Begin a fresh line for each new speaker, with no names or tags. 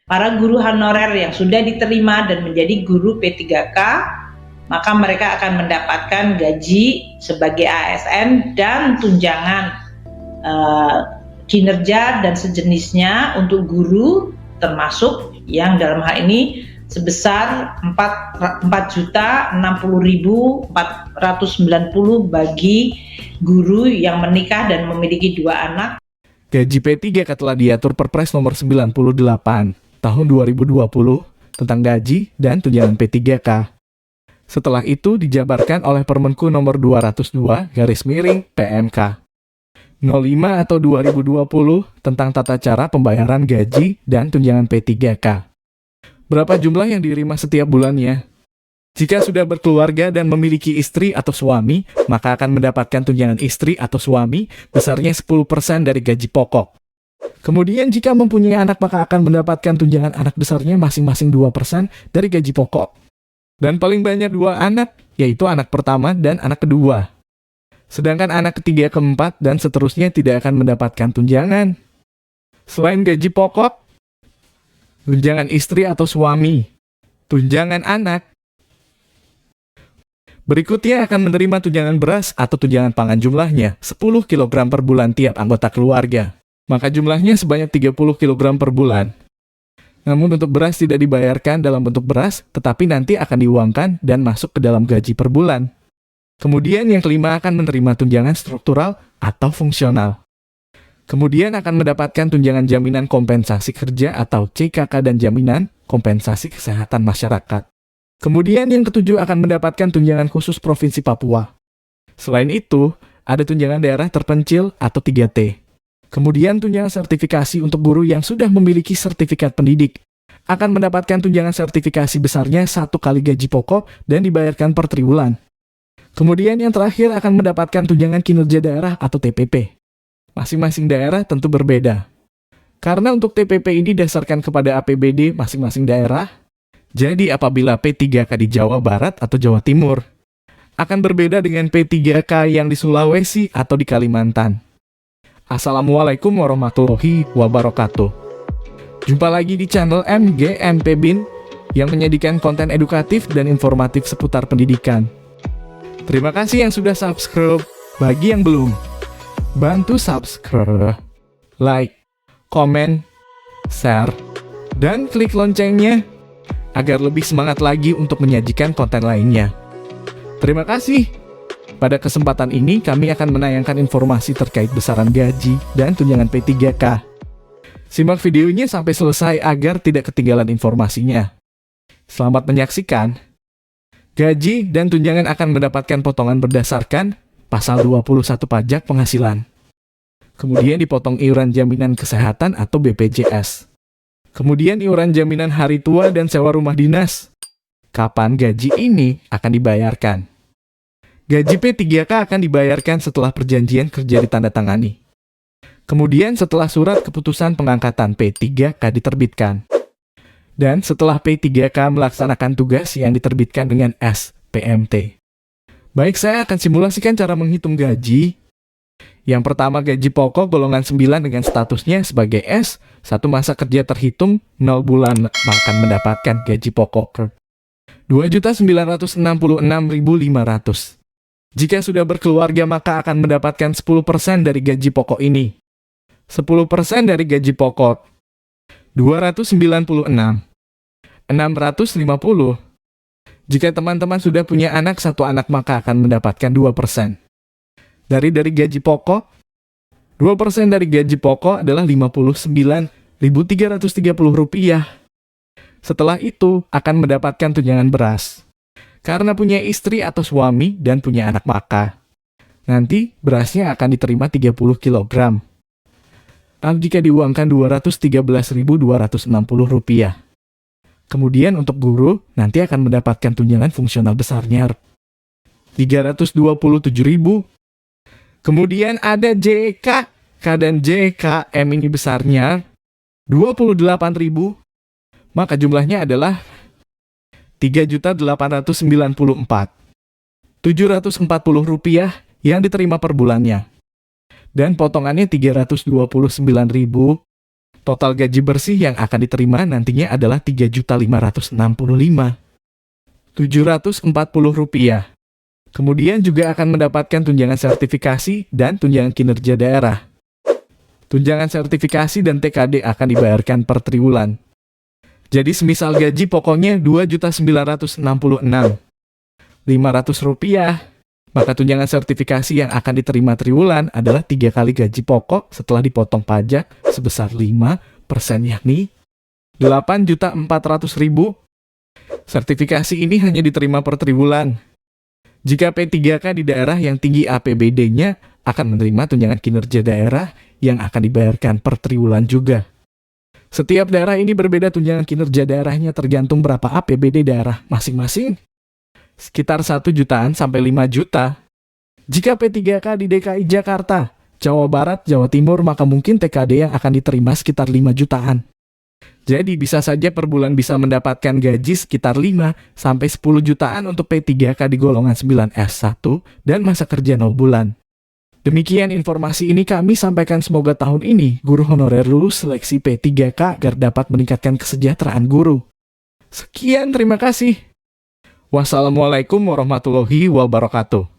Para guru honorer yang sudah diterima dan menjadi guru P3K, maka mereka akan mendapatkan gaji sebagai ASN dan tunjangan kinerja dan sejenisnya untuk guru, termasuk yang dalam hal ini sebesar 4.060.490 bagi guru yang menikah dan memiliki 2 anak.
Gaji P3K telah diatur Perpres nomor 98 tahun 2020 tentang gaji dan tunjangan P3K. Setelah itu dijabarkan oleh Permenku nomor 202/PMK 05 atau 2020 tentang tata cara pembayaran gaji dan tunjangan P3K. Berapa jumlah yang diterima setiap bulannya? Jika sudah berkeluarga dan memiliki istri atau suami, maka akan mendapatkan tunjangan istri atau suami besarnya 10% dari gaji pokok. Kemudian jika mempunyai anak, maka akan mendapatkan tunjangan anak besarnya masing-masing 2% dari gaji pokok. Dan paling banyak 2 anak, yaitu anak pertama dan anak kedua. Sedangkan anak ketiga, keempat, dan seterusnya tidak akan mendapatkan tunjangan. Selain gaji pokok, tunjangan istri atau suami, tunjangan anak, berikutnya akan menerima tunjangan beras atau tunjangan pangan jumlahnya 10 kg per bulan tiap anggota keluarga. Maka jumlahnya sebanyak 30 kg per bulan. Namun untuk beras tidak dibayarkan dalam bentuk beras, tetapi nanti akan diuangkan dan masuk ke dalam gaji per bulan. Kemudian yang kelima akan menerima tunjangan struktural atau fungsional. Kemudian akan mendapatkan tunjangan jaminan kompensasi kerja atau CKK dan jaminan kompensasi kesehatan masyarakat. Kemudian yang ketujuh akan mendapatkan tunjangan khusus Provinsi Papua. Selain itu, ada tunjangan daerah terpencil atau 3T. Kemudian tunjangan sertifikasi untuk guru yang sudah memiliki sertifikat pendidik. Akan mendapatkan tunjangan sertifikasi besarnya 1 kali gaji pokok dan dibayarkan per triwulan. Kemudian yang terakhir akan mendapatkan tunjangan kinerja daerah atau TPP. Masing-masing daerah tentu berbeda. Karena untuk TPP ini didasarkan kepada APBD masing-masing daerah, jadi apabila P3K di Jawa Barat atau Jawa Timur, akan berbeda dengan P3K yang di Sulawesi atau di Kalimantan. Assalamualaikum warahmatullahi wabarakatuh. Jumpa lagi di channel MGMP BIN yang menyajikan konten edukatif dan informatif seputar pendidikan. Terima kasih yang sudah subscribe. Bagi yang belum, bantu subscribe, like, komen, share, dan klik loncengnya agar lebih semangat lagi untuk menyajikan konten lainnya. Terima kasih. Pada kesempatan ini kami akan menayangkan informasi terkait besaran gaji dan tunjangan P3K. Simak videonya sampai selesai agar tidak ketinggalan informasinya. Selamat menyaksikan. Gaji dan tunjangan akan mendapatkan potongan berdasarkan Pasal 21 Pajak Penghasilan. Kemudian dipotong iuran jaminan kesehatan atau BPJS. Kemudian iuran jaminan hari tua dan sewa rumah dinas. Kapan gaji ini akan dibayarkan? Gaji P3K akan dibayarkan setelah perjanjian kerja ditandatangani. Kemudian setelah surat keputusan pengangkatan P3K diterbitkan. Dan setelah P3K melaksanakan tugas yang diterbitkan dengan SPMT. Baik, saya akan simulasikan cara menghitung gaji. Yang pertama, gaji pokok golongan 9 dengan statusnya sebagai S, 1 masa kerja terhitung 0 bulan akan mendapatkan gaji pokok 2.966.500. Jika sudah berkeluarga maka akan mendapatkan 10% dari gaji pokok ini. 10% dari gaji pokok 296.650. Jika teman-teman sudah punya anak 1 anak maka akan mendapatkan 2%. Dari gaji pokok, 2% dari gaji pokok adalah Rp59.330. Setelah itu akan mendapatkan tunjangan beras. Karena punya istri atau suami dan punya anak maka nanti berasnya akan diterima 30 kg. Lalu jika diuangkan Rp213.260. Kemudian untuk guru, nanti akan mendapatkan tunjangan fungsional besarnya Rp327.000. Kemudian ada JK, dan JKM ini besarnya Rp28.000. Maka jumlahnya adalah Rp3.894.740 yang diterima per bulannya. Dan potongannya Rp329.840. Total gaji bersih yang akan diterima nantinya adalah Rp3.565.740. Kemudian juga akan mendapatkan tunjangan sertifikasi dan tunjangan kinerja daerah. Tunjangan sertifikasi dan TKD akan dibayarkan per triwulan. Jadi semisal gaji pokoknya Rp2.966.500, maka tunjangan sertifikasi yang akan diterima triwulan adalah 3 kali gaji pokok setelah dipotong pajak sebesar 5%, yakni Rp8.400.000. Sertifikasi ini hanya diterima per triwulan. Jika P3K di daerah yang tinggi APBD-nya akan menerima tunjangan kinerja daerah yang akan dibayarkan per triwulan juga. Setiap daerah ini berbeda tunjangan kinerja daerahnya tergantung berapa APBD daerah masing-masing. Sekitar 1 jutaan sampai 5 juta. Jika P3K di DKI Jakarta, Jawa Barat, Jawa Timur, maka mungkin TKD yang akan diterima sekitar 5 jutaan. Jadi bisa saja per bulan bisa mendapatkan gaji sekitar 5 sampai 10 jutaan untuk P3K di golongan 9S1 dan masa kerja 0 bulan. Demikian informasi ini kami sampaikan, semoga tahun ini guru honorer lulus seleksi P3K agar dapat meningkatkan kesejahteraan guru. Sekian, terima kasih. Wassalamualaikum warahmatullahi wabarakatuh.